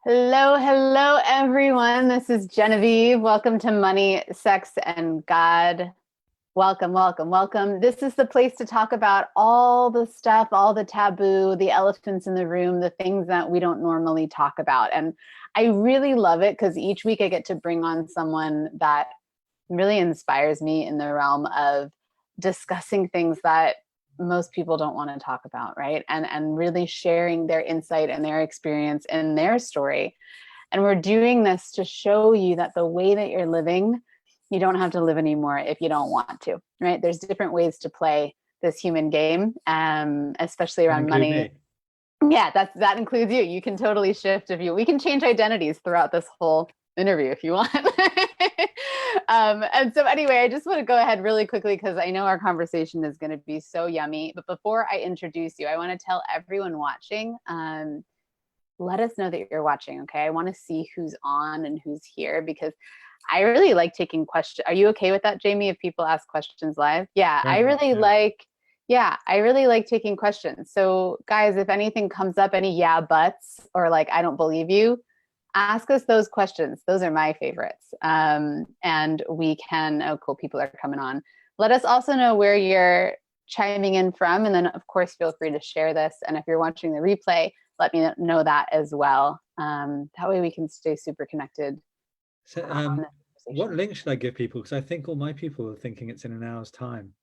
Hello, hello, everyone. This is Genevieve. Welcome to Money, Sex, and God. Welcome, welcome, welcome. This is the place to talk about all the stuff, all the taboo, the elephants in the room, the things that we don't normally talk about. And I really love it because each week I get to bring on someone that really inspires me in the realm of discussing things that most people don't want to talk about, right? And really sharing their insight and their experience and their story. And we're doing this to show you that the way that you're living, you don't have to live anymore if you don't want to, right? There's different ways to play this human game, especially That around include money. me. Yeah, that includes you. You can totally shift if you. We can change identities throughout this whole interview if you want. And so anyway, I just want to go ahead really quickly because I know our conversation is going to be so yummy. But before I introduce you, I want to tell everyone watching. Let us know that you're watching. Okay, I want to see who's on and who's here because I really like taking questions. Are you okay with that, Jamie? If people ask questions live, yeah, I Very much, really yeah. like. Yeah, I really like taking questions. So, guys, if anything comes up, any yeah buts or like I don't believe you, ask us those questions. Those are my favorites. And we can. Oh, cool! People are coming on. Let us also know where you're chiming in from, and then of course feel free to share this. And if you're watching the replay, let me know that as well. That way we can stay super connected So, on this what conversation. link should I give people? Because I think all my people are thinking it's in an hour's time.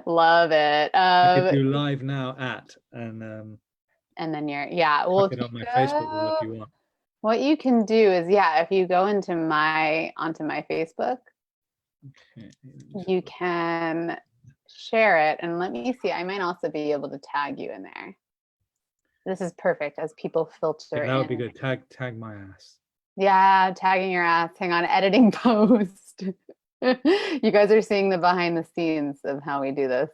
Love it. I could do live now And then yeah, chuck well, if it you on my Facebook wall if go, you want. what you can do is, yeah, if you go onto my Facebook, Okay, you can share it. And let me see, I might also be able to tag you in there. This is perfect as people yeah, filter that would be in. good. Tag my ass. Yeah, tagging your ass. Hang on, editing post. You guys are seeing the behind the scenes of how we do this.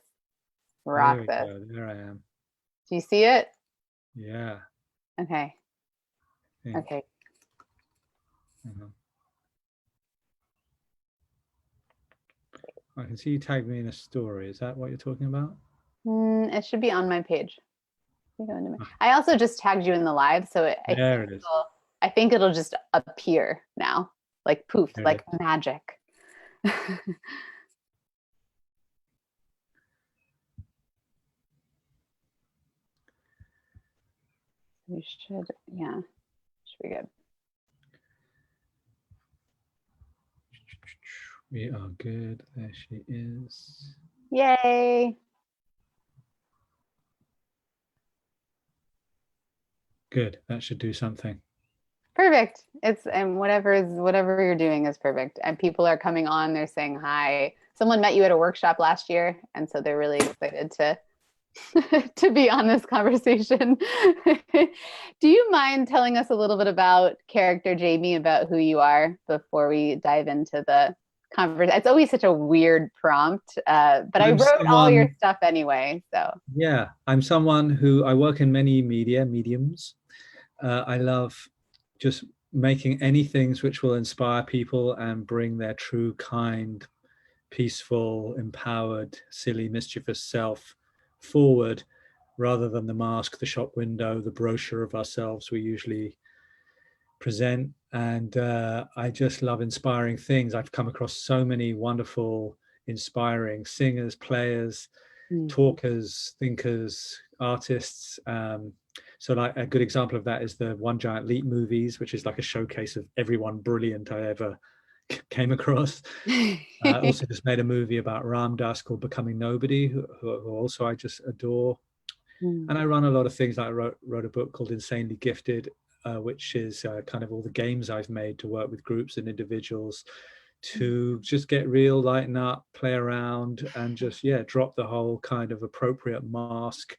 There Rock we this. go. There I am. Do you see it? Yeah, Okay. I think. Okay. Uh-huh. I can see you tagged me in a story. Is that what you're talking about? It should be on my page. You go into Ah, I also just tagged you in the live, so there it is. I think it'll just appear now, like poof, There it like is. magic. You should, yeah, should be good. We are good. There she is. Yay! Good. That should do something. Perfect. It's and whatever you're doing is perfect. And people are coming on, they're saying hi. Someone met you at a workshop last year, and so they're really excited to to be on this conversation. Do you mind telling us a little bit about character Jamie, about who you are before we dive into the conversation? It's always such a weird prompt, but I I'm wrote all your someone stuff anyway. So Yeah, I'm someone who I work in many mediums. I love just making any things which will inspire people and bring their true, kind, peaceful, empowered, silly, mischievous self forward rather than the mask, the shop window, the brochure of ourselves we usually present. And I just love inspiring things. I've come across so many wonderful, inspiring singers, players, mm. talkers, thinkers, artists. So like a good example of that is the One Giant Leap movies, which is like a showcase of everyone brilliant I ever came across. Also just made a movie about Ram Dass called Becoming Nobody, who also I just adore. Mm. And I run a lot of things. Like I wrote a book called Insanely Gifted, which is kind of all the games I've made to work with groups and individuals to just get real, lighten up, play around, and just, yeah, drop the whole kind of appropriate mask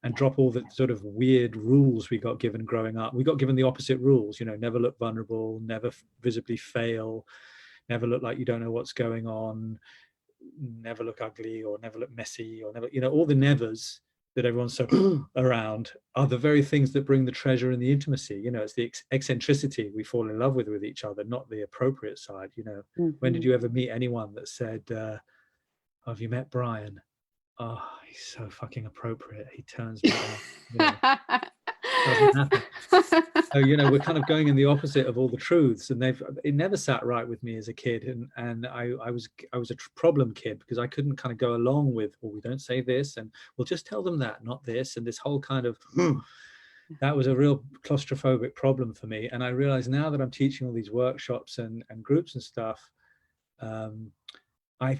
and drop all the sort of weird rules we got given growing up. We got given the opposite rules, never look vulnerable, never visibly fail, never look like you don't know what's going on, never look ugly or never look messy or never, all the nevers that everyone's so around are the very things that bring the treasure and the intimacy. It's the eccentricity we fall in love with each other, not the appropriate side. When did Mhm. you ever meet anyone that said, oh, have you met Brian? Oh, he's so fucking appropriate. He turns me on. Doesn't happen. So, we're kind of going in the opposite of all the truths, and it never sat right with me as a kid, and I was a problem kid because I couldn't kind of go along with, well, we don't say this, and we'll just tell them that, not this, and this whole kind of that was a real claustrophobic problem for me. And I realize now that I'm teaching all these workshops and groups and stuff, I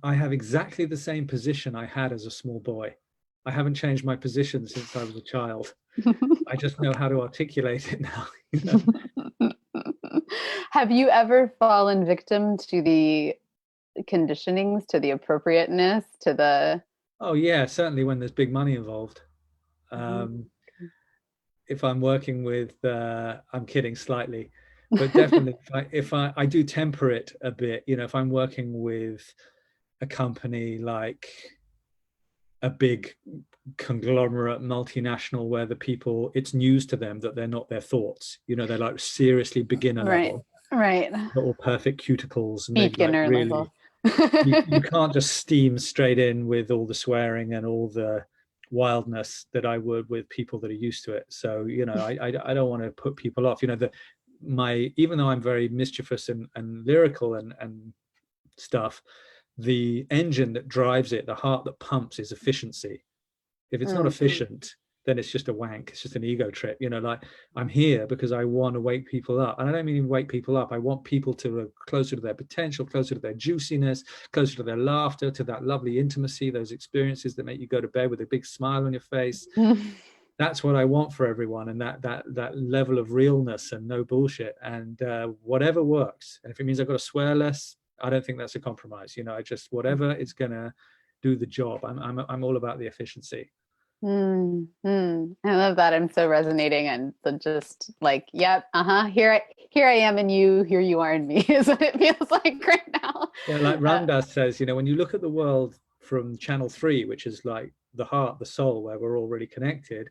have exactly the same position I had as a small boy. I haven't changed my position since I was a child. I just know how to articulate it now. Have you ever fallen victim to the conditionings, to the appropriateness, to the... Oh yeah, certainly when there's big money involved. If I'm working with, I'm kidding slightly, but definitely if I do temper it a bit, if I'm working with a company like a big conglomerate multinational where the people, it's news to them that they're not their thoughts, they're like seriously beginner level, right, not all perfect cuticles, and they've like beginner really level. you can't just steam straight in with all the swearing and all the wildness that I would with people that are used to it. So I don't want to put people off. Even though I'm very mischievous and lyrical and stuff, the engine that drives it, the heart that pumps, is efficiency. If it's not efficient, then it's just a wank. It's just an ego trip. Like, I'm here because I want to wake people up. And I don't mean wake people up. I want people to closer to their potential, closer to their juiciness, closer to their laughter, to that lovely intimacy, those experiences that make you go to bed with a big smile on your face. That's what I want for everyone. And that level of realness and no bullshit, and whatever works. And if it means I've got to swear less, I don't think that's a compromise. I just, whatever is going to do the job. I'm all about the efficiency. I love that. I'm so resonating, and just like, yep, here I am in you, here you are in me, is what it feels like right now. Yeah, like Ramdas says, when you look at the world from channel 3, which is like the heart, the soul, where we're all really connected,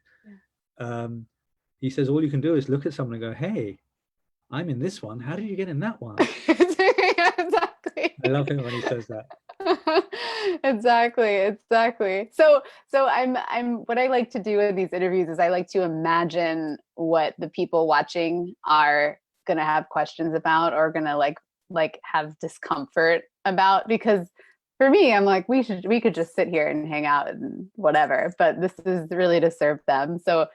he says all you can do is look at someone and go, hey, I'm in this one, how did you get in that one? Exactly. I love it when he says that. Exactly. So I'm what I like to do in these interviews is I like to imagine what the people watching are gonna have questions about, or gonna like have discomfort about, because for me, I'm like, we could just sit here and hang out and whatever, but this is really to serve them. So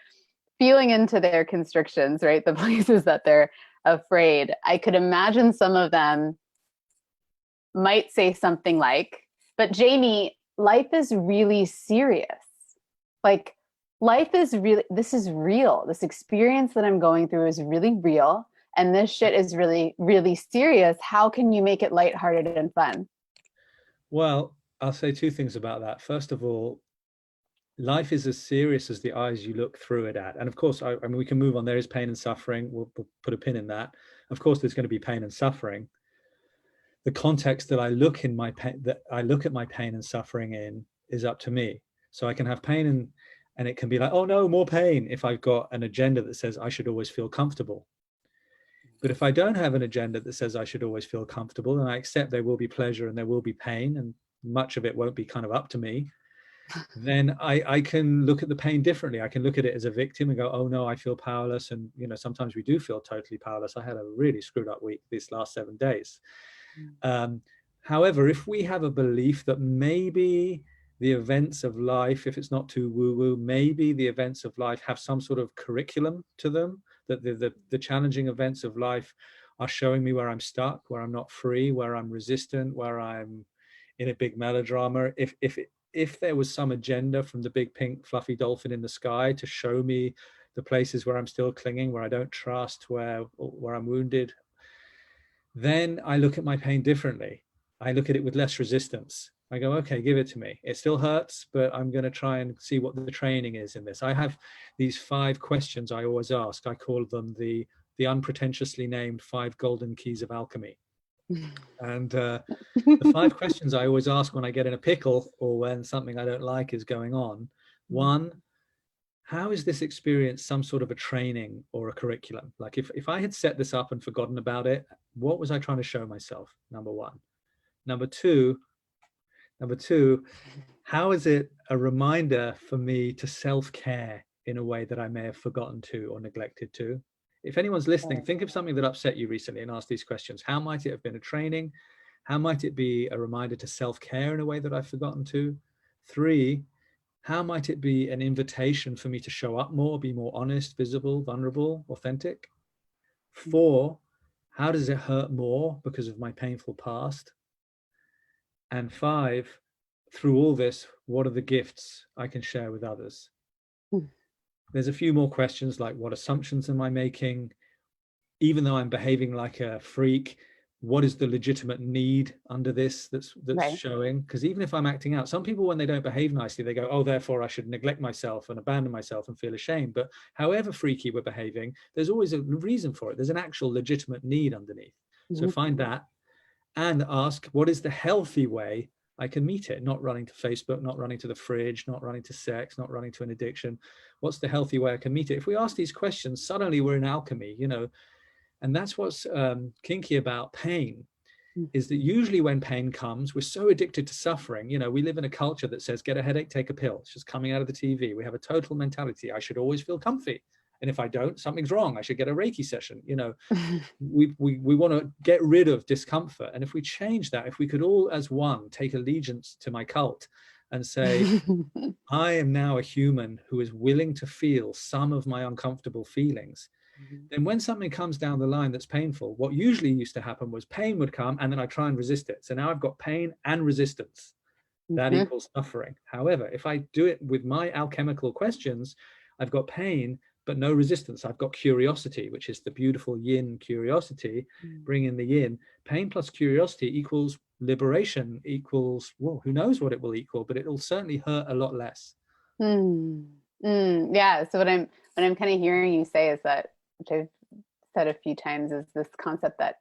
feeling into their constrictions, right? The places that they're afraid, I could imagine some of them might say something like, but Jamie, life is really serious. Like, life is really, this is real. This experience that I'm going through is really real. And this shit is really, really serious. How can you make it lighthearted and fun? Well, I'll say 2 things about that. First of all, life is as serious as the eyes you look through it at. And of course, I mean, we can move on. There is pain and suffering. We'll put a pin in that. Of course, there's going to be pain and suffering. The context that I look at my pain and suffering in is up to me. So I can have pain and it can be like, oh no, more pain, if I've got an agenda that says I should always feel comfortable. But if I don't have an agenda that says I should always feel comfortable, and I accept there will be pleasure and there will be pain, and much of it won't be kind of up to me, then I can look at the pain differently. I can look at it as a victim and go, oh no, I feel powerless. And sometimes we do feel totally powerless. I had a really screwed up week these last 7 days. However, if we have a belief that maybe the events of life, if it's not too woo-woo, maybe the events of life have some sort of curriculum to them, that the challenging events of life are showing me where I'm stuck, where I'm not free, where I'm resistant, where I'm in a big melodrama. If there was some agenda from the big pink fluffy dolphin in the sky to show me the places where I'm still clinging, where I don't trust, where I'm wounded, then I look at my pain differently. I look at it with less resistance. I go, okay, give it to me. It still hurts, but I'm going to try and see what the training is in this. I have these 5 questions I always ask. I call them the unpretentiously named 5 golden keys of alchemy. And the 5 questions I always ask when I get in a pickle or when something I don't like is going on. 1, how is this experience some sort of a training or a curriculum? Like if I had set this up and forgotten about it, what was I trying to show myself? Number 1. Number two, how is it a reminder for me to self-care in a way that I may have forgotten to or neglected to? If anyone's listening, think of something that upset you recently and ask these questions. How might it have been a training? How might it be a reminder to self-care in a way that I've forgotten to? 3, how might it be an invitation for me to show up more, be more honest, visible, vulnerable, authentic? 4, how does it hurt more because of my painful past? And 5, through all this, what are the gifts I can share with others? There's a few more questions like, what assumptions am I making? Even though I'm behaving like a freak, what is the legitimate need under this that's Right. showing? Because even if I'm acting out, some people, when they don't behave nicely, they go, oh, therefore I should neglect myself and abandon myself and feel ashamed. But however freaky we're behaving, there's always a reason for it. There's an actual legitimate need underneath. So find that and ask, what is the healthy way I can meet it? Not running to Facebook, not running to the fridge, not running to sex, not running to an addiction. What's the healthy way I can meet it? If we ask these questions, suddenly we're in alchemy, you know. And that's what's kinky about pain, is that usually when pain comes, we're so addicted to suffering. You know, we live in a culture that says, get a headache, take a pill. It's just coming out of the TV. We have a total mentality. I should always feel comfy. And if I don't, something's wrong. I should get a Reiki session. You know, we want to get rid of discomfort. And if we change that, if we could all as one take allegiance to my cult and say, I am now a human who is willing to feel some of my uncomfortable feelings, then when something comes down the line that's painful, what usually used to happen was pain would come and then I try and resist it. So now I've got pain and resistance. That equals suffering. However, if I do it with my alchemical questions, I've got pain, but no resistance. I've got curiosity, which is the beautiful yin curiosity. Bring in the yin. Pain plus curiosity equals liberation, equals, well, who knows what it will equal, but it will certainly hurt a lot less. Yeah. So what I'm kind of hearing you say is that, which I've said a few times, is this concept that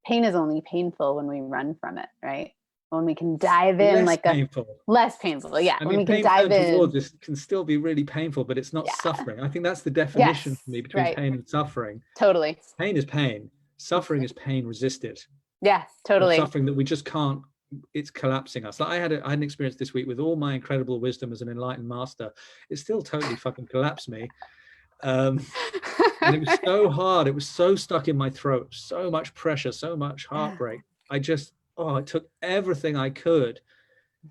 pain is only painful when we run from it, right? When we can dive in, less painful. Less painful. Yeah. I when mean, we can dive in towards this can still be really painful, but it's not suffering. I think that's the definition for me between pain and suffering. Totally. Pain is pain. Suffering is pain resisted. Yeah, totally. Or suffering that we just can't, it's collapsing us. Like I had an experience this week with all my incredible wisdom as an enlightened master. It still totally fucking collapsed me. And it was so hard. It was so stuck in my throat, so much pressure, so much heartbreak. I just, it took everything I could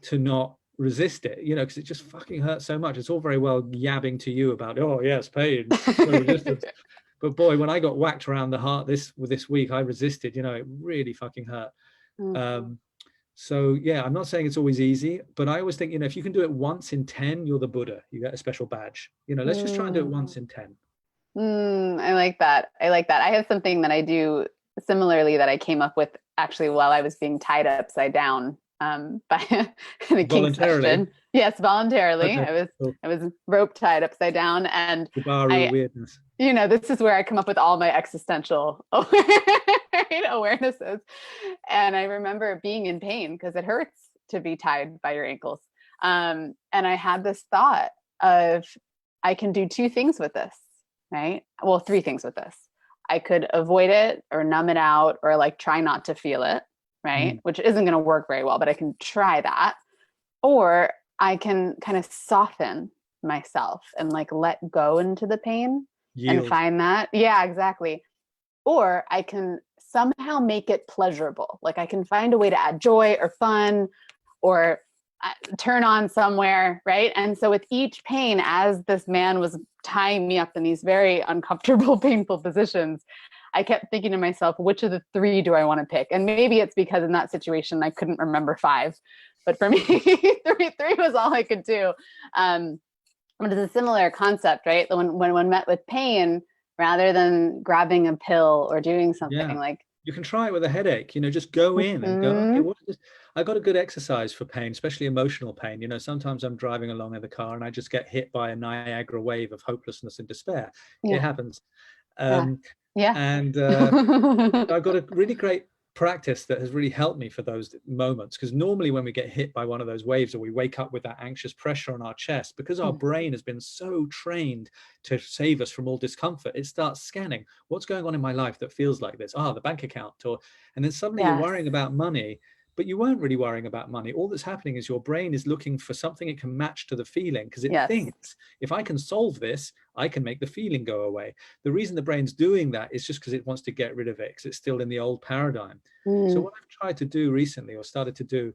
to not resist it, you know, because it just fucking hurts so much. It's all very well yabbing to you about, oh yes, pain, no resistance. But boy, when I got whacked around the heart this week, I resisted, you know, it really fucking hurt. So yeah, I'm not saying it's always easy, but I always think, you know, if you can do it once in 10, you're the Buddha. You get a special badge. You know, let's just try and do it once in 10. I like that. I have something that I do similarly that I came up with actually while I was being tied upside down by the kink session. Yes, voluntarily. Okay, I was rope tied upside down, and weirdness. You know, this is where I come up with all my existential awarenesses. And I remember being in pain because it hurts to be tied by your ankles. And I had this thought of, I can do 2 things with this, right? Well, 3 things with this. I could avoid it or numb it out or like try not to feel it, right? Which isn't going to work very well, but I can try that. Or I can kind of soften myself and like let go into the pain. Yield. And find that. Yeah, exactly. Or I can somehow make it pleasurable. Like I can find a way to add joy or fun or turn on somewhere, right? And so with each pain, as this man was tying me up in these very uncomfortable, painful positions, I kept thinking to myself, which of the 3 do I want to pick? And maybe it's because in that situation, I couldn't remember 5. But for me, 3 was all I could do. But it's a similar concept, right? When one met with pain, rather than grabbing a pill or doing something like, you can try it with a headache, you know, just go in and go, okay, what is this? I got a good exercise for pain, especially emotional pain. You know, sometimes I'm driving along in the car and I just get hit by a Niagara wave of hopelessness and despair. It happens. And I've got a really great practice that has really helped me for those moments, because normally when we get hit by one of those waves or we wake up with that anxious pressure on our chest, because our brain has been so trained to save us from all discomfort, it starts scanning what's going on in my life that feels like this, the bank account, and then suddenly you're worrying about money, but you weren't really worrying about money. All that's happening is your brain is looking for something it can match to the feeling, because it Yes. thinks, if I can solve this, I can make the feeling go away. The reason the brain's doing that is just because it wants to get rid of it, because it's still in the old paradigm. So what I've tried to do recently, or started to do,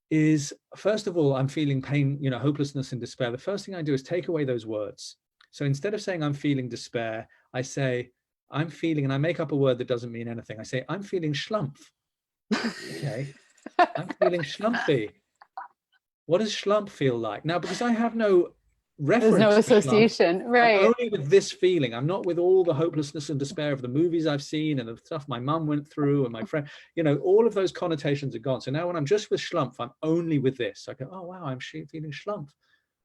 is, first of all, I'm feeling pain, hopelessness and despair. The first thing I do is take away those words. So instead of saying I'm feeling despair, I say I'm feeling, and I make up a word that doesn't mean anything. I say I'm feeling schlumpf. Okay, I'm feeling schlumpy. What does schlump feel like? Now, because I have no reference, there's no to association, schlump, right? I'm only with this feeling. I'm not with all the hopelessness and despair of the movies I've seen and the stuff my mum went through and my friend, all of those connotations are gone. So now when I'm just with schlumpf, I'm only with this. I go, oh wow, I'm feeling schlumpf.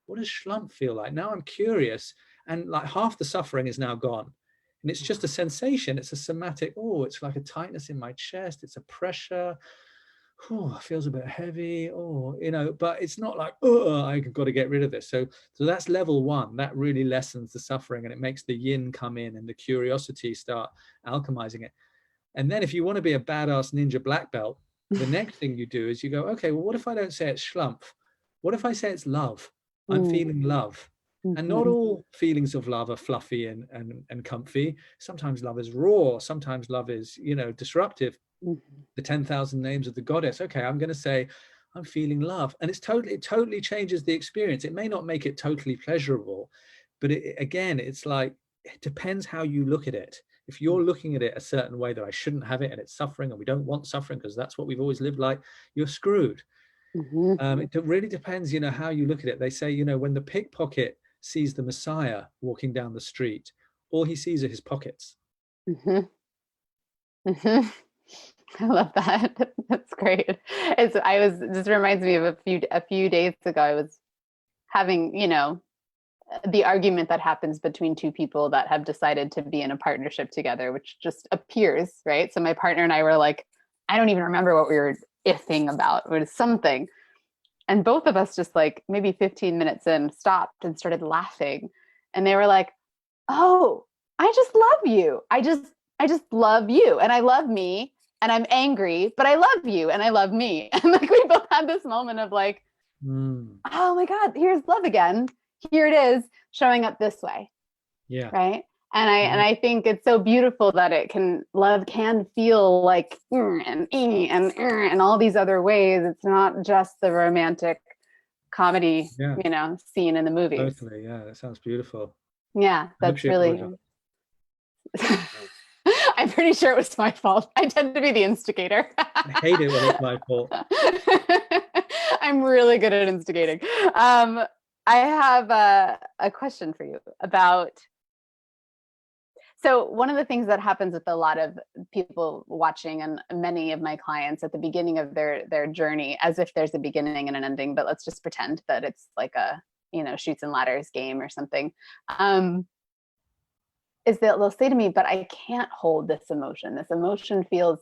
What does schlumpf feel like? Now I'm curious, and like half the suffering is now gone. And it's just a sensation. It's a somatic, it's like a tightness in my chest. It's a pressure. It feels a bit heavy, but it's not like, I've got to get rid of this. So that's level one. That really lessens the suffering, and it makes the yin come in and the curiosity start alchemizing it. And then if you want to be a badass ninja black belt, the next thing you do is you go, okay, well, what if I don't say it's schlumpf? What if I say it's love? I'm feeling love. And not all feelings of love are fluffy and comfy. Sometimes love is raw. Sometimes love is, disruptive. The 10,000 names of the goddess. Okay, I'm going to say I'm feeling love, and it totally changes the experience. It may not make it totally pleasurable, but it's like, it depends how you look at it. If you're looking at it a certain way, that I shouldn't have it and it's suffering and we don't want suffering because that's what we've always lived like, you're screwed. It really depends, how you look at it. They say, when the pickpocket sees the Messiah walking down the street, all he sees are his pockets. I love that. That's great. This reminds me of a few days ago, I was having, the argument that happens between two people that have decided to be in a partnership together, which just appears, right? So my partner and I were like, I don't even remember what we were iffing about. It was something. And both of us just like maybe 15 minutes in stopped and started laughing. And they were like, oh, I just love you. I just love you. And I love me. And I'm angry, but I love you and I love me. And like we both had this moment of like, oh my God, here's love again. Here it is showing up this way. Yeah. Right. And I think it's so beautiful that love can feel like and all these other ways. It's not just the romantic comedy, scene in the movies. Totally. Yeah. That sounds beautiful. Yeah. That's really. I'm pretty sure it was my fault. I tend to be the instigator. I hate it when it's my fault. I'm really good at instigating. I have a question for you about. So one of the things that happens with a lot of people watching, and many of my clients at the beginning of their journey, as if there's a beginning and an ending, but let's just pretend that it's like a Chutes and Ladders game or something. Is that they'll say to me, but I can't hold this emotion. This emotion feels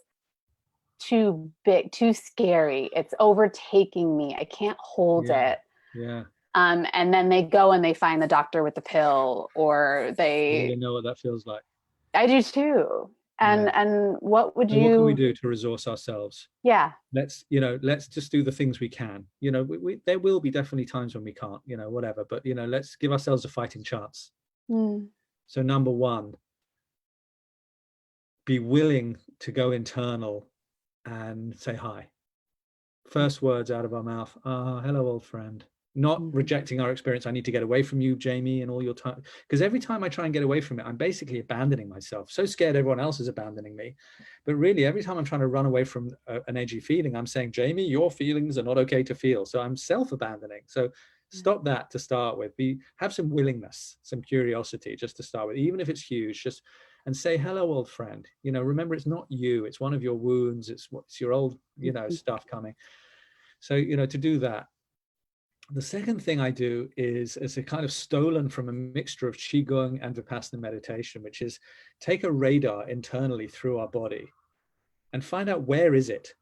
too big, too scary. It's overtaking me. I can't hold it. Yeah. And then they go and they find the doctor with the pill, or they. I really know what that feels like. I do too. And what would you? What can we do to resource ourselves? Yeah. Let's just do the things we can. There will be definitely times when we can't. Whatever. But let's give ourselves a fighting chance. So number one, be willing to go internal and say hi. First words out of our mouth, hello, old friend. Not rejecting our experience. I need to get away from you, Jamie, and all your time. Because every time I try and get away from it, I'm basically abandoning myself. So scared everyone else is abandoning me. But really, every time I'm trying to run away from an edgy feeling, I'm saying, Jamie, your feelings are not okay to feel. So I'm self-abandoning. So stop that to start with. Have some willingness, some curiosity just to start with, even if it's huge, and say, hello, old friend. Remember, it's not you. It's one of your wounds. It's your old, stuff coming. So, to do that. The second thing I do is a kind of stolen from a mixture of Qigong and Vipassana meditation, which is take a radar internally through our body and find out, where is it?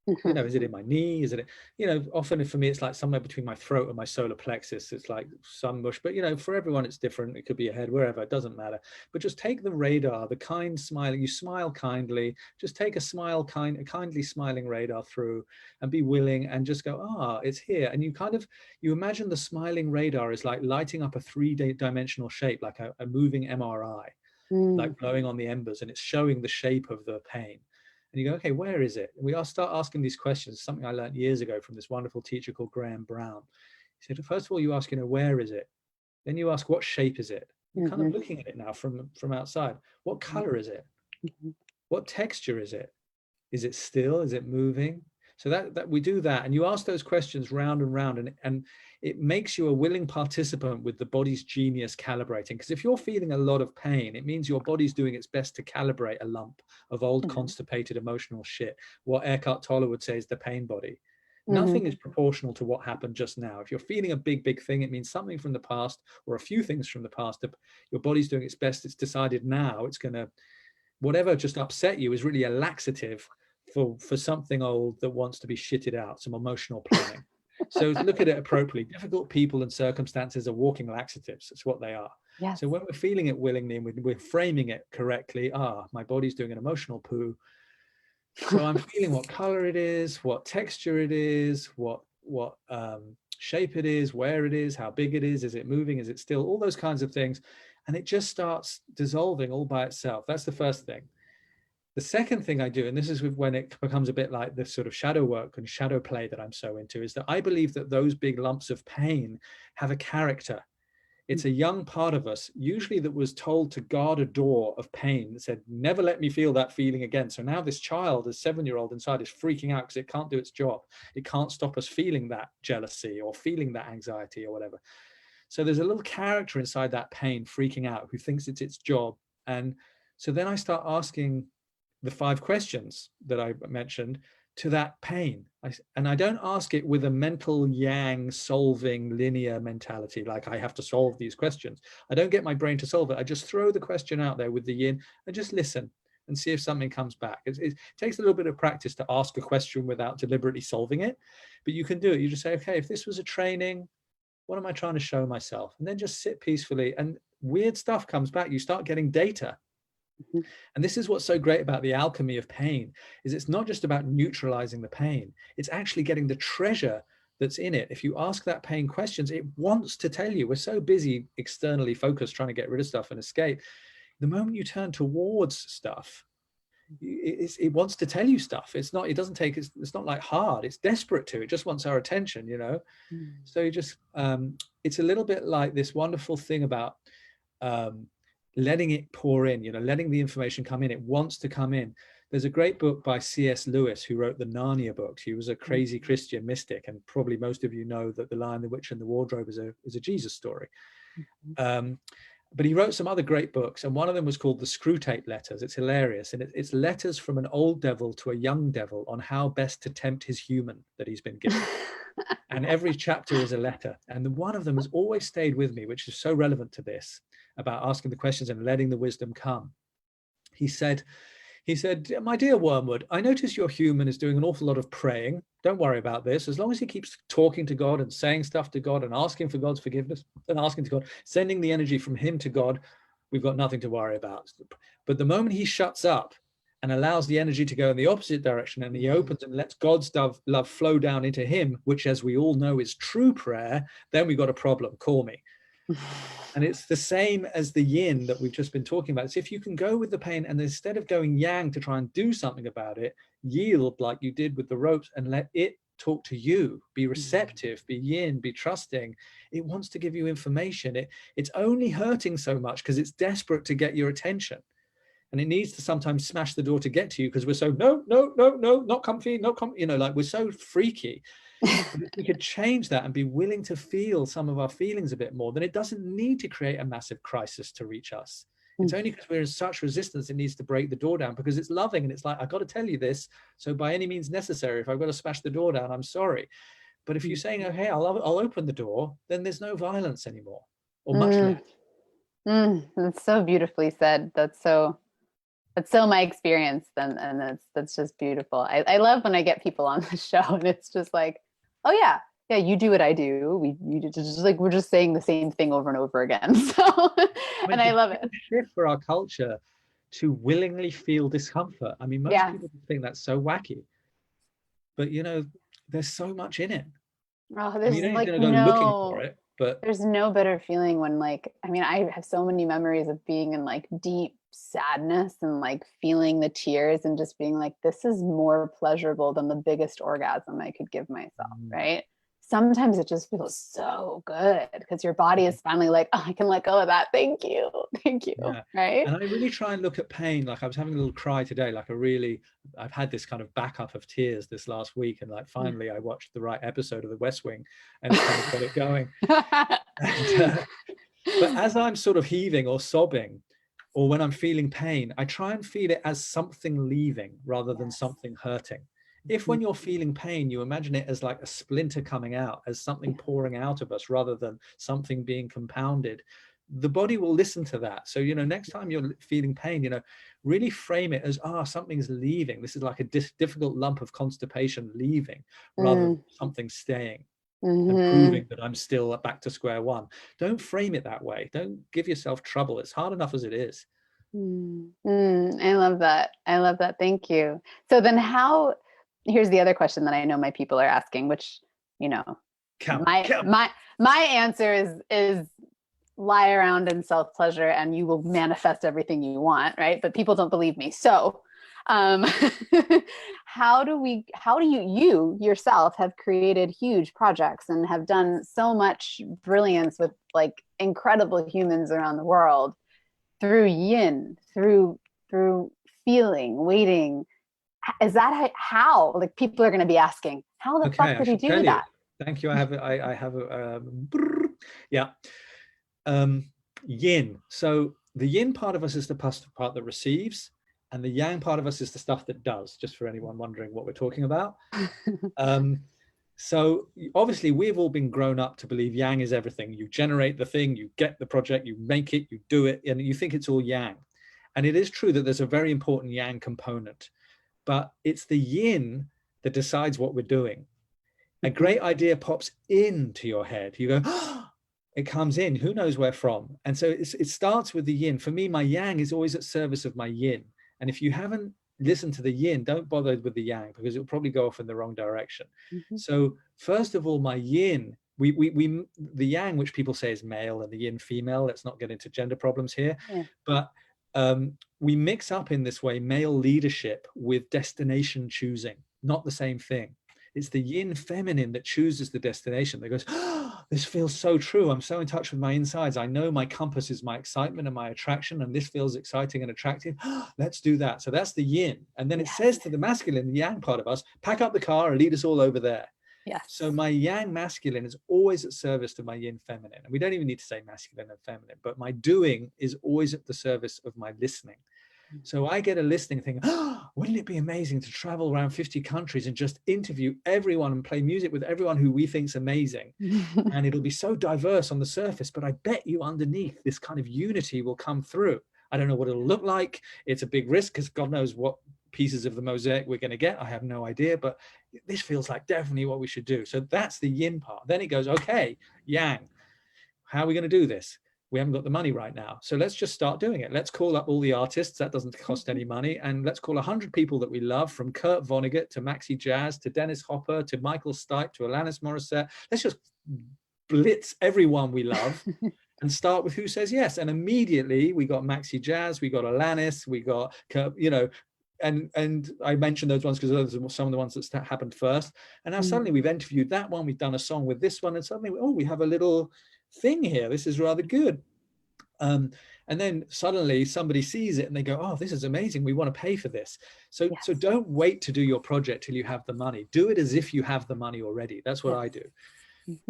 You know, is it in my knee? Is it, you know, often for me, it's like somewhere between my throat and my solar plexus. It's like some mush, but you know, for everyone, it's different. It could be a head, wherever, it doesn't matter. But just take the radar, the kind smiling, you smile kindly, just take a kindly smiling radar through and be willing and just go, ah, it's here. And you kind of, you imagine the smiling radar is like lighting up a 3D-dimensional shape, like a moving MRI, like glowing on the embers, and it's showing the shape of the pain. And you go, okay, where is it? And we all start asking these questions, something I learned years ago from this wonderful teacher called Graham Brown. He said, first of all, you ask, you know, where is it? Then you ask, what shape is it? You're kind of looking at it now from outside. What color is it? What texture is it? Is it still? Is it moving? So that we do that, and you ask those questions round and round, and it makes you a willing participant with the body's genius calibrating. Because if you're feeling a lot of pain, it means your body's doing its best to calibrate a lump of old constipated emotional shit. What Eckhart Tolle would say is the pain body. Nothing is proportional to what happened just now. If you're feeling a big thing, it means something from the past or a few things from the past. Your body's doing its best. It's decided now it's going to, whatever just upset you is really a laxative for something old that wants to be shitted out, some emotional planning. So look at it appropriately. Difficult people and circumstances are walking laxatives. That's what they are. Yes. So when we're feeling it willingly and we're framing it correctly, my body's doing an emotional poo. So I'm feeling what color it is, what texture it is, what shape it is, where it is, how big it is it moving, is it still, all those kinds of things. And it just starts dissolving all by itself. That's the first thing. The second thing I do, and this is when it becomes a bit like this sort of shadow work and shadow play that I'm so into, is that I believe that those big lumps of pain have a character. It's a young part of us, usually that was told to guard a door of pain that said, never let me feel that feeling again. So now this child, this 7-year-old inside, is freaking out because it can't do its job. It can't stop us feeling that jealousy or feeling that anxiety or whatever. So there's a little character inside that pain freaking out who thinks it's its job. And so then I start asking the 5 questions that I mentioned to that pain. And I don't ask it with a mental yang solving linear mentality, like I have to solve these questions. I don't get my brain to solve it. I just throw the question out there with the yin and just listen and see if something comes back. It takes a little bit of practice to ask a question without deliberately solving it, but you can do it. You just say, okay, if this was a training, what am I trying to show myself? And then just sit peacefully, and weird stuff comes back. You start getting data. And this is what's so great about the alchemy of pain, is it's not just about neutralizing the pain. It's actually getting the treasure that's in it. If you ask that pain questions, it wants to tell you. We're so busy externally focused trying to get rid of stuff and escape. The moment you turn towards stuff, it wants to tell you stuff. It's not like hard. It's desperate to. It just wants our attention, you know. So you just it's a little bit like this wonderful thing about letting it pour in, you know, letting the information come in. It wants to come in. There's a great book by C.S. Lewis, who wrote the Narnia books. He was a crazy Christian mystic, and probably most of you know that The Lion, the Witch, and the Wardrobe is a Jesus story. But he wrote some other great books, and one of them was called The Screwtape Letters. It's hilarious, and it's letters from an old devil to a young devil on how best to tempt his human that he's been given. And every chapter is a letter. And one of them has always stayed with me, which is so relevant to this, about asking the questions and letting the wisdom come. He said, my dear Wormwood, I notice your human is doing an awful lot of praying. Don't worry about this. As long as he keeps talking to God and saying stuff to God and asking for God's forgiveness and asking to God, sending the energy from him to God, we've got nothing to worry about. But the moment he shuts up and allows the energy to go in the opposite direction, and he opens and lets God's love flow down into him, which, as we all know, is true prayer, then we've got a problem. Call me. And it's the same as the yin that we've just been talking about. It's if you can go with the pain, and instead of going yang to try and do something about it, yield like you did with the ropes and let it talk to you. Be receptive, be yin, be trusting. It wants to give you information. It's only hurting so much because it's desperate to get your attention. And it needs to sometimes smash the door to get to you because we're so, no, not comfy, you know, like we're so freaky. But if we could change that and be willing to feel some of our feelings a bit more, then it doesn't need to create a massive crisis to reach us. It's only because we're in such resistance it needs to break the door down, because it's loving and it's like, I've got to tell you this, so by any means necessary, if I've got to smash the door down, I'm sorry. But if you're saying, oh, hey, I'll open the door, then there's no violence anymore, or much less. That's so beautifully said. That's so That's so my experience then, and that's just beautiful. I love when I get people on the show and it's just like, oh yeah, yeah, you do what I do. You do just like we're just saying the same thing over and over again. So I mean, and it's I a love it. huge shift for our culture to willingly feel discomfort. I mean, most Yeah. people think that's so wacky, but you know, there's so much in it. Oh, I mean, there's you don't need like to go looking for no it, but there's no better feeling when like I mean I have so many memories of being in like deep sadness and like feeling the tears and just being like this is more pleasurable than the biggest orgasm I could give myself, mm, right? Sometimes it just feels so good because your body is finally like, oh, I can let go of that. Thank you. Thank you. yeah. Right? And I really try and look at pain. Like I was having a little cry today, like I've had this kind of backup of tears this last week. And like finally I watched the right episode of The West Wing and it kind of got it going. And, but as I'm sort of heaving or sobbing, or when I'm feeling pain, I try and feel it as something leaving rather than Yes. something hurting. If when you're feeling pain, you imagine it as like a splinter coming out, as something pouring out of us rather than something being compounded, the body will listen to that. So, you know, next time you're feeling pain, you know, really frame it as, something's leaving. This is like a difficult lump of constipation leaving rather than Mm. something staying and Hmm. proving that I'm still back to square one. Don't frame it that way. Don't give yourself trouble. It's hard enough as it is. Mm. Mm. I love that. I love that. Thank you. So then here's the other question that I know my people are asking, which, you know, Count me, my count me. my my answer is lie around in self-pleasure and you will manifest everything you want, right? But people don't believe me. So um how do you yourself have created huge projects and have done so much brilliance with like incredible humans around the world through yin, through feeling, waiting? Is that how like people are going to be asking, how the Okay, fuck I did he shall do tell you. that? Thank you. I have a yeah. Um, yin. So the yin part of us is the part that receives, and the yang part of us is the stuff that does. Just for anyone wondering what we're talking about. Um, so obviously we've all been grown up to believe yang is everything. You generate the thing, you get the project, you make it, you do it, and you think it's all yang. And it is true that there's a very important yang component, but it's the yin that decides what we're doing. A great idea pops into your head. You go, oh, it comes in, who knows where from. And so it starts with the yin. For me, my yang is always at service of my yin. And if you haven't listened to the yin, don't bother with the yang because it'll probably go off in the wrong direction. Mm-hmm. So first of all, my yin, the yang, which people say is male, and the yin female, let's not get into gender problems here. Yeah. But we mix up in this way male leadership with destination choosing, not the same thing. It's the yin feminine that chooses the destination, that goes, oh, this feels so true. I'm so in touch with my insides. I know my compass is my excitement and my attraction, and this feels exciting and attractive. Oh, let's do that. So that's the yin. And then it says to the masculine, the yang part of us, pack up the car and lead us all over there. Yes. So my yang masculine is always at service to my yin feminine. And we don't even need to say masculine and feminine, but my doing is always at the service of my listening. So I get a listening thing. Oh, wouldn't it be amazing to travel around 50 countries and just interview everyone and play music with everyone who we think's amazing? And it'll be so diverse on the surface, but I bet you underneath this kind of unity will come through. I don't know what it'll look like. It's a big risk because God knows what pieces of the mosaic we're going to get. I have no idea, but this feels like definitely what we should do. So that's the yin part. Then it goes, okay, yang, how are we going to do this? We haven't got the money right now. So let's just start doing it. Let's call up all the artists. That doesn't cost any money. And let's call 100 people that we love, from Kurt Vonnegut to Maxi Jazz to Dennis Hopper to Michael Stipe to Alanis Morissette. Let's just blitz everyone we love and start with who says yes. And immediately we got Maxi Jazz, we got Alanis, we got Kurt, you know, and I mentioned those ones because those are some of the ones that happened first. And now suddenly we've interviewed that one, we've done a song with this one, and suddenly, oh, we have a little thing here. This is rather good. And then suddenly somebody sees it and they go, oh, this is amazing. We want to pay for this. So, so don't wait to do your project till you have the money. Do it as if you have the money already. That's what I do.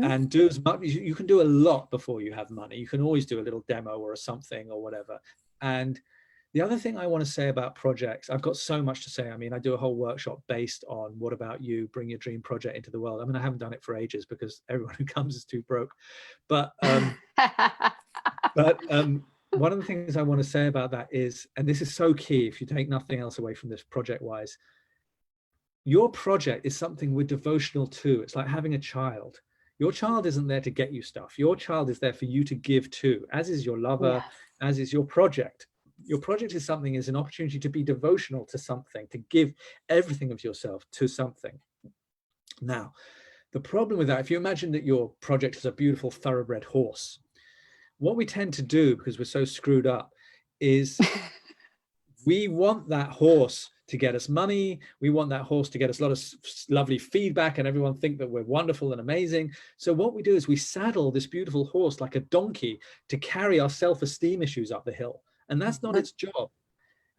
And do as much. You can do a lot before you have money. You can always do a little demo or a something or whatever. And the other thing I want to say about projects, I've got so much to say. I mean, I do a whole workshop based on what about you, bring your dream project into the world. I mean, I haven't done it for ages because everyone who comes is too broke. But one of the things I want to say about that is, and this is so key if you take nothing else away from this project wise, your project is something we're devotional to. It's like having a child. Your child isn't there to get you stuff. Your child is there for you to give to, as is your lover, Yes. as is your project. Your project is something, is an opportunity to be devotional to something, to give everything of yourself to something. Now, the problem with that, if you imagine that your project is a beautiful thoroughbred horse, what we tend to do, because we're so screwed up, is we want that horse to get us money. We want that horse to get us a lot of lovely feedback and everyone think that we're wonderful and amazing. So what we do is we saddle this beautiful horse like a donkey to carry our self-esteem issues up the hill. And that's not its job.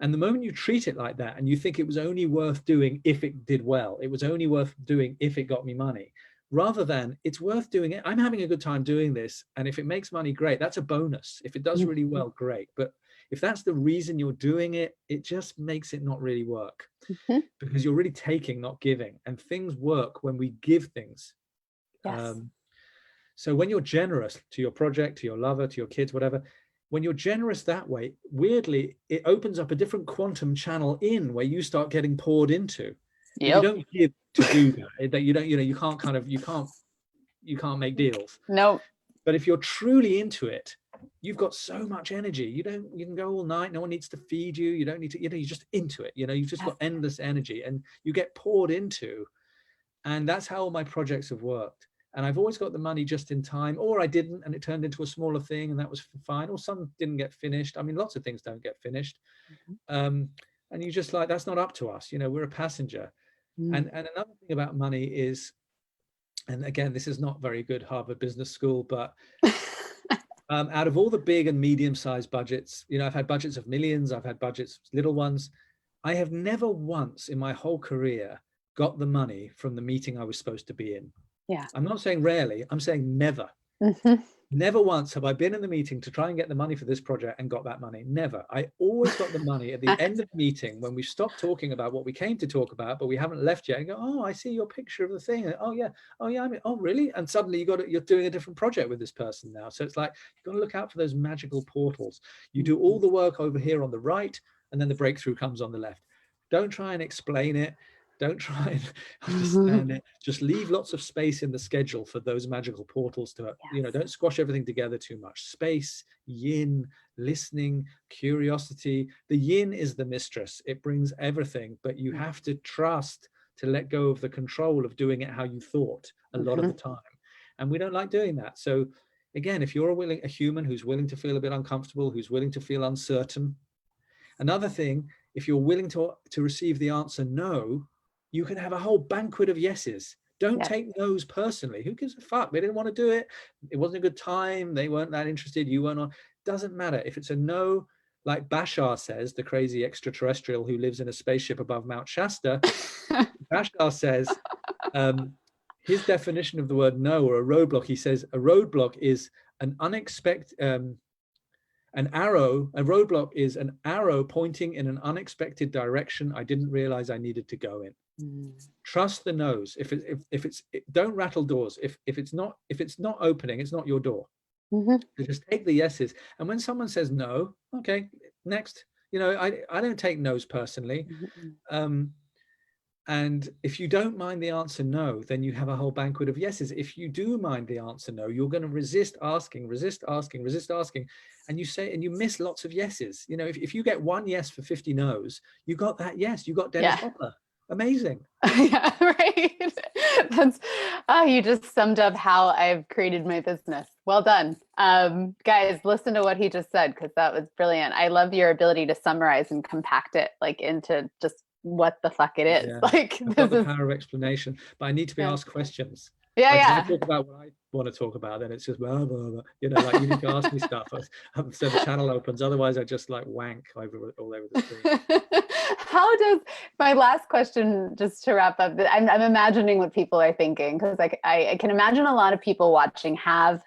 And the moment you treat it like that and you think it was only worth doing if it did well, it was only worth doing if it got me money, rather than it's worth doing it. I'm having a good time doing this. And if it makes money, great. That's a bonus. If it does really well, great. But if that's the reason you're doing it, it just makes it not really work, because you're really taking, not giving. And things work when we give things. Yes. So when you're generous to your project, to your lover, to your kids, whatever, when you're generous that way, weirdly, it opens up a different quantum channel in where you start getting poured into. But you don't give to do that. That you don't, you can't make deals. Nope. But if you're truly into it, you've got so much energy. You can go all night. No one needs to feed you. You don't need to, you're just into it. You've just got endless energy and you get poured into. And that's how all my projects have worked. And I've always got the money just in time, or I didn't, and it turned into a smaller thing, and that was fine. Or some didn't get finished. I mean, lots of things don't get finished. And you just like, that's not up to us. We're a passenger. And another thing about money is, and again, this is not very good Harvard Business School, but out of all the big and medium-sized budgets, I've had budgets of millions, I've had budgets, little ones. I have never once in my whole career got the money from the meeting I was supposed to be in. Yeah. I'm not saying rarely, I'm saying never. Never once have I been in the meeting to try and get the money for this project and got that money. Never. I always got the money at the end of the meeting when we stopped talking about what we came to talk about, but we haven't left yet. And go, oh, I see your picture of the thing. Oh yeah. I mean, oh really? And suddenly you're doing a different project with this person now. So it's like, you've got to look out for those magical portals. You do all the work over here on the right, and then the breakthrough comes on the left. Don't try and explain it. Don't try and understand it. Just leave lots of space in the schedule for those magical portals to, don't squash everything together too much. Space, yin, listening, curiosity. The yin is the mistress. It brings everything, but you have to trust to let go of the control of doing it how you thought a lot of the time. And we don't like doing that. So again, if you're a human who's willing to feel a bit uncomfortable, who's willing to feel uncertain. Another thing, if you're willing to receive the answer no, you can have a whole banquet of yeses. Don't take no's personally. Who gives a fuck? They didn't want to do it. It wasn't a good time. They weren't that interested. You weren't on. Doesn't matter. If it's a no, like Bashar says, the crazy extraterrestrial who lives in a spaceship above Mount Shasta, Bashar says, his definition of the word no, or a roadblock, he says a roadblock is an unexpected, an arrow, a roadblock is an arrow pointing in an unexpected direction I didn't realize I needed to go in. Trust the no's. Don't rattle doors. If it's not opening, it's not your door. So just take the yeses. And when someone says no, okay, next. I don't take no's personally. And if you don't mind the answer no, then you have a whole banquet of yeses. If you do mind the answer no, you're going to resist asking, and you miss lots of yeses. If you get one yes for 50 no's, you got that yes. You got Dennis Hopper. Amazing. Yeah, right. You just summed up how I've created my business. Well done. Guys, listen to what he just said, because that was brilliant. I love your ability to summarize and compact it into just what the fuck it is. I've got the power of explanation, but I need to be asked questions. If I talk about what I want to talk about, then it's just blah, blah, blah. You need to ask me stuff so the channel opens. Otherwise I just like wank all over the screen. How does, my last question, just to wrap up, I'm imagining what people are thinking, because I can imagine a lot of people watching have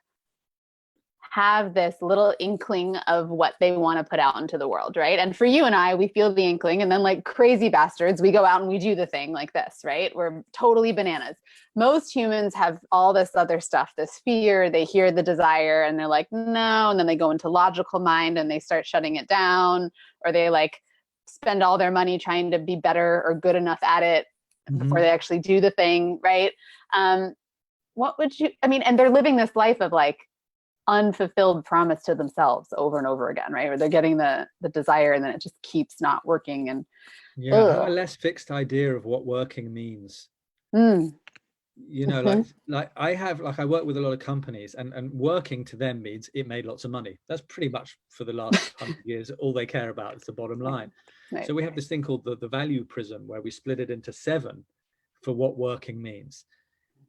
have this little inkling of what they want to put out into the world, right? And for you and I, we feel the inkling, and then like crazy bastards, we go out and we do the thing like this, right? We're totally bananas. Most humans have all this other stuff, this fear, they hear the desire and they're like, no, and then they go into logical mind and they start shutting it down, or they like spend all their money trying to be better or good enough at it before they actually do the thing, right? What would you, I mean, and they're living this life of like unfulfilled promise to themselves over and over again, right? Or they're getting the desire and then it just keeps not working. And yeah, have a less fixed idea of what working means. You know, like I work with a lot of companies, and working to them means it made lots of money. That's pretty much for the last 100 years all they care about is the bottom line. Right. So we have this thing called the value prism, where we split it into 7 for what working means.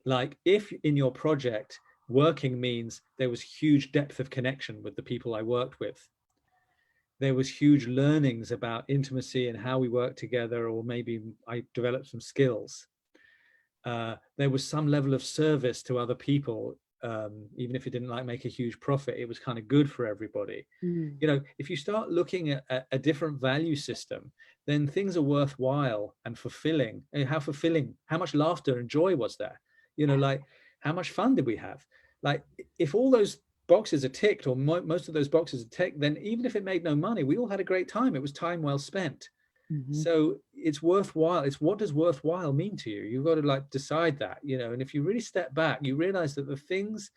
Like if in your project working means there was huge depth of connection with the people I worked with, there was huge learnings about intimacy and how we work together, or maybe I developed some skills. There was some level of service to other people, even if it didn't like make a huge profit, it was kind of good for everybody. You know, if you start looking at a different value system, then things are worthwhile and fulfilling. And how much laughter and joy was there? You know, like how much fun did we have? Like if all those boxes are ticked, or most of those boxes are ticked, then even if it made no money, we all had a great time. It was time well spent. So it's worthwhile. It's what does worthwhile mean to you? You've got to like decide that, you know. And if you really step back, you realize that the things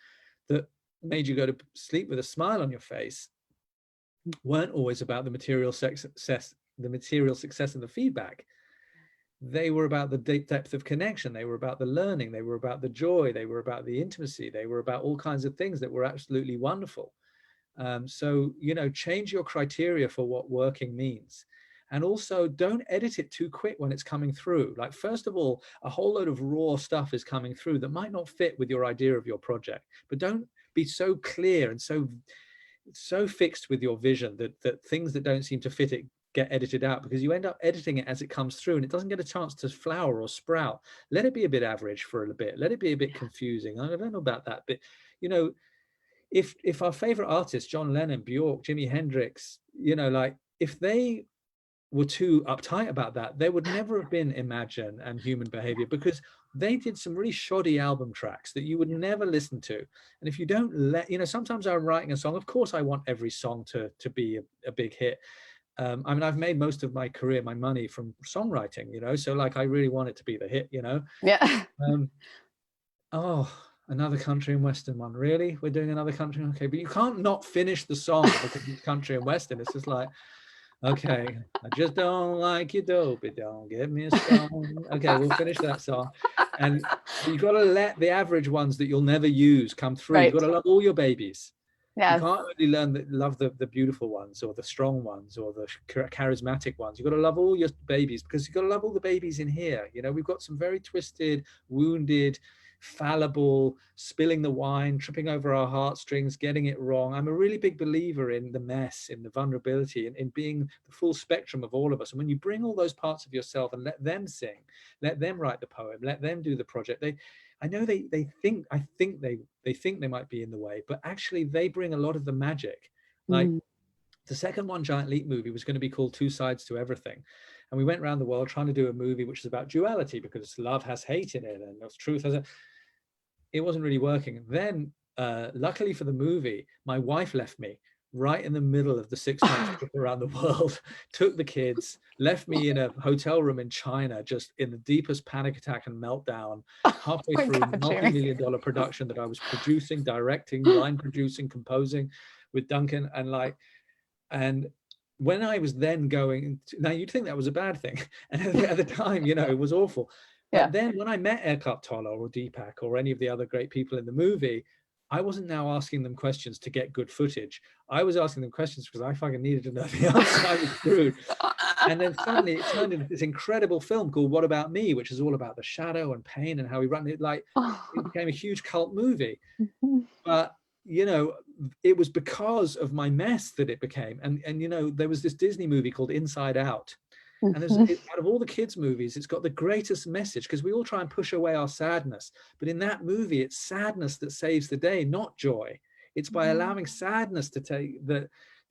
that made you go to sleep with a smile on your face weren't always about the material success and the feedback. They were about the depth of connection. They were about the learning. They were about the joy. They were about the intimacy. They were about all kinds of things that were absolutely wonderful. So, you know, change your criteria for what working means. And also don't edit it too quick when it's coming through. Like, first of all, a whole load of raw stuff is coming through that might not fit with your idea of your project, but don't be so clear and so fixed with your vision that things that don't seem to fit it get edited out, because you end up editing it as it comes through and it doesn't get a chance to flower or sprout. Let it be a bit average for a bit. Let it be a bit confusing. I don't know about that, but you know, if our favorite artists, John Lennon, Bjork, Jimi Hendrix, you know, like if they were too uptight about that, there would never have been Imagine and Human Behavior, because they did some really shoddy album tracks that you would never listen to. And if you don't you know, sometimes I'm writing a song, of course I want every song to be a big hit. I mean, I've made most of my career, my money from songwriting, you know, so like I really want it to be the hit, you know. Yeah. Oh, another country and western one, really? We're doing another country? Okay, but you can't not finish the song because it's country and western. It's just like, okay, I just don't like you dopey, don't get me stoned. Okay, we'll finish that song. And you've got to let the average ones that you'll never use come through. Right. You've got to love all your babies. Yes. You can't really love the beautiful ones or the strong ones or the charismatic ones. You've got to love all your babies, because you've got to love all the babies in here. You know, we've got some very twisted, wounded, fallible, spilling the wine, tripping over our heartstrings, getting it wrong. I'm a really big believer in the mess, in the vulnerability, in being the full spectrum of all of us. And when you bring all those parts of yourself and let them sing, let them write the poem, let them do the project, I know they think they might be in the way, but actually they bring a lot of the magic. Like the second One Giant Leap movie was going to be called Two Sides to Everything. And we went around the world trying to do a movie which is about duality, because love has hate in it and truth has it wasn't really working. Then, luckily for the movie, my wife left me right in the middle of the 6-month trip around the world, took the kids, left me in a hotel room in China, just in the deepest panic attack and meltdown, halfway through a multi-million-dollar production that I was producing, directing, line producing, composing with Duncan. And when I was then going, now you'd think that was a bad thing. And at the time, you know, it was awful. But then when I met Eckhart Tolle or Deepak or any of the other great people in the movie, I wasn't now asking them questions to get good footage. I was asking them questions because I fucking needed to know the answer. I was screwed. And then suddenly it turned into this incredible film called What About Me, which is all about the shadow and pain and how we run it. Like, it became a huge cult movie. But, you know, it was because of my mess that it became. And you know, there was this Disney movie called Inside Out. And out of all the kids' movies, it's got the greatest message, because we all try and push away our sadness. But in that movie, it's sadness that saves the day, not joy. It's by allowing sadness to take that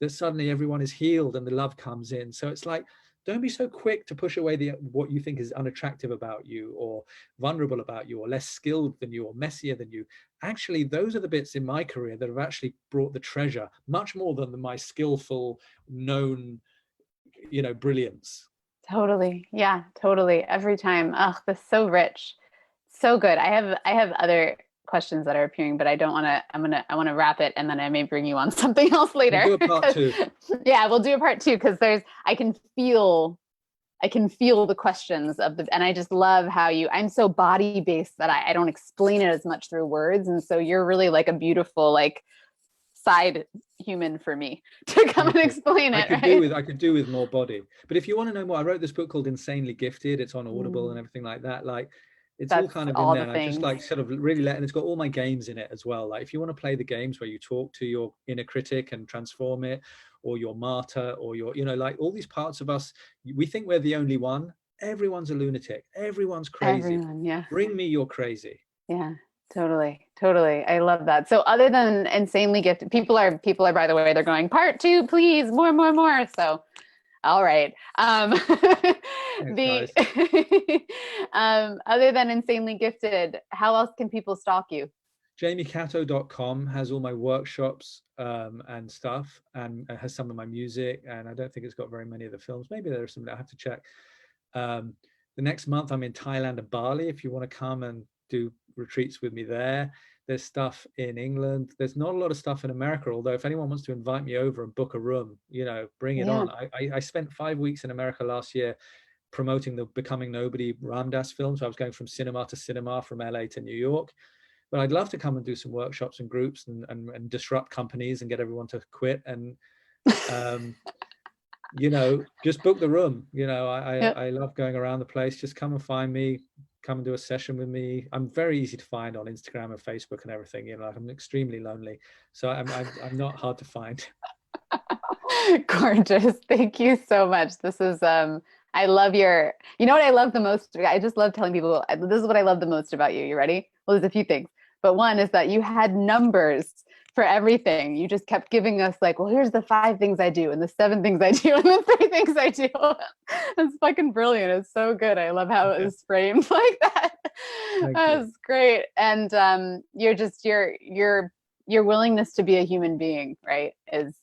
suddenly everyone is healed and the love comes in. So it's like, don't be so quick to push away what you think is unattractive about you, or vulnerable about you, or less skilled than you, or messier than you. Actually, those are the bits in my career that have actually brought the treasure, much more than my skillful, known, brilliance. Totally. Yeah, totally. Every time. Oh, that's so rich. So good. I have other questions that are appearing, but I don't want to, I want to wrap it, and then I may bring you on something else We'll later. do a part 2. Yeah, we'll do a part 2, because I can feel the questions and I just love how I'm so body based that I don't explain it as much through words. And so you're really like a beautiful, like, side human for me to come and explain it. I could do with more body. But if you want to know more, I wrote this book called Insanely Gifted. It's on Audible and everything like that. Like, it's all kind of in there. And I just like sort of really and it's got all my games in it as well. Like, if you want to play the games where you talk to your inner critic and transform it, or your martyr, or your, like all these parts of us, we think we're the only one. Everyone's a lunatic. Everyone's crazy. Everyone, yeah. Bring me your crazy. Yeah. Totally. Totally. I love that. So other than insanely gifted, people are, by the way, they're going, part 2, please, more. So, all right. Thanks, Other than insanely gifted, how else can people stalk you? JamieCatto.com has all my workshops and stuff, and it has some of my music, and I don't think it's got very many of the films. Maybe there are some that I have to check. The next month I'm in Thailand and Bali. If you want to come and do retreats with me there. There's stuff in England. There's not a lot of stuff in America, although if anyone wants to invite me over and book a room, bring it on. I spent 5 weeks in America last year promoting the Becoming Nobody Ram Dass film. So I was going from cinema to cinema, from LA to New York. But I'd love to come and do some workshops and groups and disrupt companies and get everyone to quit and just book the room. I love going around the place. Just come and find me, come and do a session with me. I'm very easy to find on Instagram and Facebook and everything. I'm extremely lonely, so I'm not hard to find. Gorgeous. Thank you so much. This is I love your, what I love the most? I just love telling people, this is what I love the most about you. You ready? Well, there's a few things, but one is that you had numbers for everything. You just kept giving us like, well, here's the 5 things I do, and the 7 things I do, and the 3 things I do. It's fucking brilliant. It's so good. I love how it was framed like that. That's great. And your willingness to be a human being, right, is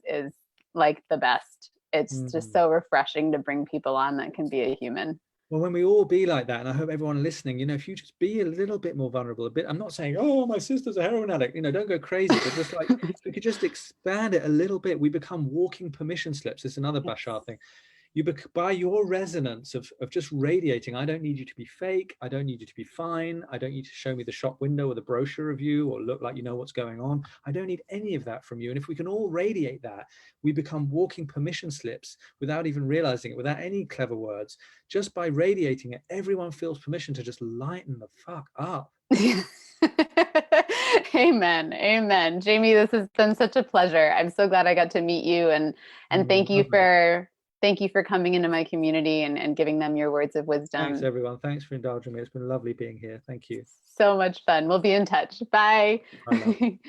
like the best. It's just so refreshing to bring people on that can be a human. Well, when we all be like that, and I hope everyone listening, if you just be a little bit more vulnerable, I'm not saying, oh, my sister's a heroin addict, don't go crazy, but just like, if we could just expand it a little bit, we become walking permission slips. It's another Bashar thing. By your resonance of just radiating, I don't need you to be fake. I don't need you to be fine. I don't need you to show me the shop window or the brochure of you or look like you know what's going on. I don't need any of that from you. And if we can all radiate that, we become walking permission slips without even realizing it, without any clever words. Just by radiating it, everyone feels permission to just lighten the fuck up. Amen. Amen. Jamie, this has been such a pleasure. I'm so glad I got to meet you, and thank you for coming into my community and giving them your words of wisdom. Thanks, everyone. Thanks for indulging me. It's been lovely being here. Thank you. So much fun. We'll be in touch. Bye. Bye.